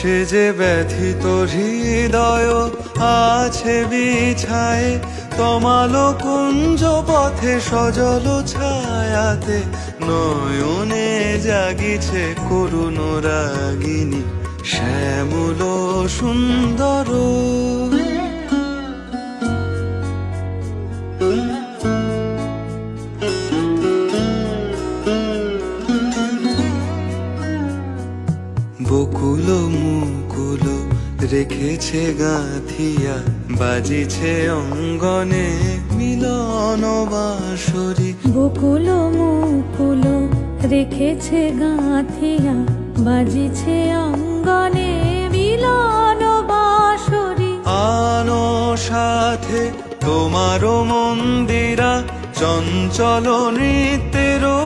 সে যে ব্যথিত হৃদয় আছে বিছায়ে, তমালো কুঞ্জ পথে সজল ছায়াতে নয়নে জাগিছে করুণ রাগিনী শ্যামল সুন্দর। বকুল মুকুল রেখেছে গাঁথিয়া, বাজিছে অঙ্গনে মিলন বাঁশরি। বকুল মুকুল রেখেছে গাঁথিয়া, বাজিছে অঙ্গনে মিলন বাঁশরি। আনো সাথে তোমারও মন্দিরা চঞ্চল নৃত্য